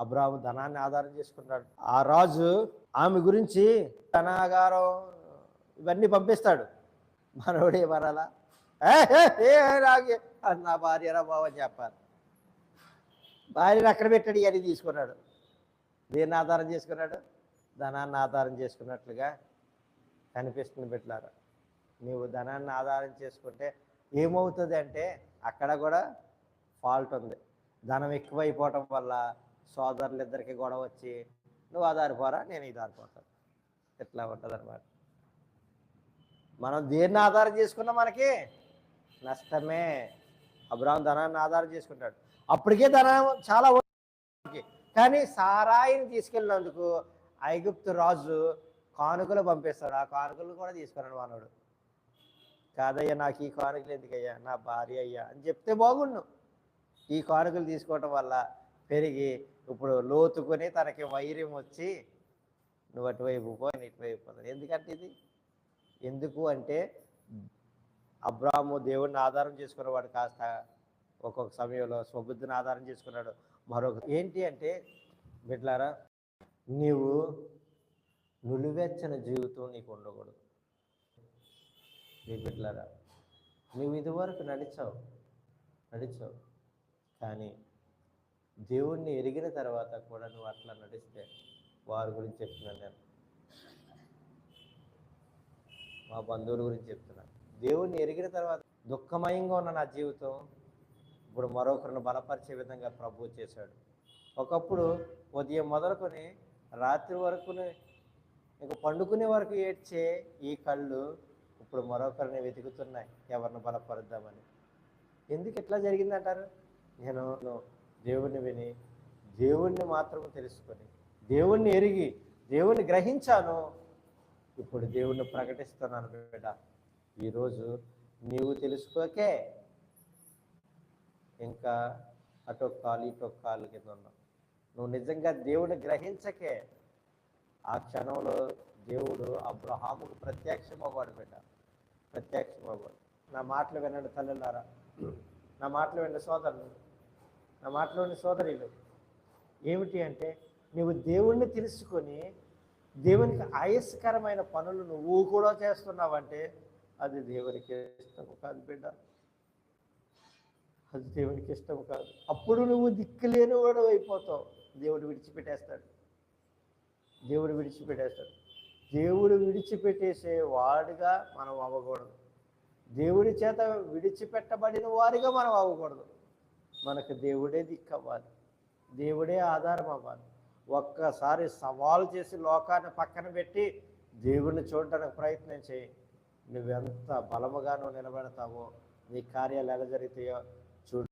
అబ్రాహాము ధనాన్ని ఆధారం చేసుకున్నాడు. ఆ రాజు ఆమె గురించి ధనాగారం ఇవన్నీ పంపిస్తాడు. మనోడే మరలా నాకే నా భార్యరా బావ అని చెప్పాలి. భార్యను అక్కడ పెట్టాడు, ఇవన్నీ తీసుకున్నాడు. దేన్ని ఆధారం చేసుకున్నాడు? ధనాన్ని ఆధారం చేసుకున్నట్లుగా కనిపిస్తుంది బిడ్డలారా. నీవు ధనాన్ని ఆధారం చేసుకుంటే ఏమవుతుంది అంటే అక్కడ కూడా ఫాల్ట్ ఉంది. ధనం ఎక్కువైపోవటం వల్ల సోదరులిద్దరికి గొడవ వచ్చి నువ్వు ఆధారిపోరా, నేను ఇది ఆధారిపోతాను, ఎట్లా ఉంటుంది అన్నమాట. మనం దేన్ని ఆధారం చేసుకున్నా మనకి నష్టమే. అబ్రాహాము ధనాన్ని ఆధారం చేసుకుంటాడు. అప్పటికే ధనం చాలా కానీ సారాయిని తీసుకెళ్ళినందుకు ఐగుప్తు రాజు కానుకలు పంపిస్తాడు. ఆ కానుకలు కూడా తీసుకున్నాడు మనోడు. కాదయ్యా, నాకు ఈ కానుకలు ఎందుకయ్యా, నా భార్య అయ్యా అని చెప్తే బాగుండు. ఈ కానుకలు తీసుకోవటం వల్ల పెరిగి ఇప్పుడు లోతుకొని తనకి వైర్యం వచ్చి నువ్వు అటువైపు పో, ఇటువైపు పోతాను. ఎందుకంటే ఇది ఎందుకు అంటే అబ్రాహాము దేవుడిని ఆధారం చేసుకున్నవాడు కాస్త ఒక్కొక్క సమయంలో స్వబుద్ధిని ఆధారం చేసుకున్నాడు. మరొక ఏంటి అంటే బిడ్డలారా, నీవు నులివెచ్చని జీవితం నీకు ఉండకూడదు. నీ బిడ్డలారా, నువ్వు ఇదివరకు నడిచావు కానీ దేవుణ్ణి ఎరిగిన తర్వాత కూడా నువ్వు అట్లా నడిస్తే, వారి గురించి చెప్తున్నాను నేను, మా బంధువుల గురించి చెప్తున్నాను. దేవుణ్ణి ఎరిగిన తర్వాత దుఃఖమయంగా ఉన్న నా జీవితం ఇప్పుడు మరొకరిని బలపరిచే విధంగా ప్రభువు చేశాడు. ఒకప్పుడు ఉదయం మొదలుకొని రాత్రి వరకు ఇంక పండుకునే వరకు ఏడ్చే ఈ కళ్ళు ఇప్పుడు మరొకరిని వెతుకుతున్నాయి ఎవరిని బలపరుద్దామని. ఎందుకు ఇట్లా జరిగిందంటారు? నేను దేవుణ్ణి విని, దేవుణ్ణి మాత్రం తెలుసుకొని, దేవుణ్ణి ఎరిగి, దేవుణ్ణి గ్రహించాను. ఇప్పుడు దేవుణ్ణి ప్రకటిస్తున్నాను. బిడ్డ, ఈరోజు నీవు తెలుసుకోకే ఇంకా అటొక కాలు ఇటొక కాలు కింద ఉన్నావు. నువ్వు నిజంగా దేవుడిని గ్రహించకే ఆ క్షణంలో దేవుడు అబ్రహాముకు ప్రత్యక్షమవ్వడు. బిడ్డ, ప్రత్యక్షమవ్వడు. నా మాటలు వినండి తల్లులారా, నా మాటలు వినండి సోదరులు, నా మాటలు వినండి సోదరులు. ఏమిటి అంటే నువ్వు దేవుణ్ణి తెలుసుకొని దేవునికి ఆయస్కరమైన పనులు నువ్వు కూడా చేస్తున్నావంటే అది దేవునికి ఇష్టం కాదు బిడ్డ, అది దేవునికి ఇష్టం కాదు. అప్పుడు నువ్వు దిక్కులేని వాడు అయిపోతావు. దేవుడు విడిచిపెట్టేస్తాడు. దేవుడు విడిచిపెట్టేసే వాడిగా మనం అవ్వకూడదు. దేవుడి చేత విడిచిపెట్టబడిన వారిగా మనం అవ్వకూడదు. మనకు దేవుడే దిక్కు అవ్వాలి, దేవుడే ఆధారం అవ్వాలి. ఒక్కసారి సవాలు చేసి లోకాన్ని పక్కన పెట్టి దేవుడిని చూడటానికి ప్రయత్నం చేయి. నువ్వెంత బలముగా నువ్వు నిలబెడతావో, నీ కార్యాలు ఎలా జరుగుతాయో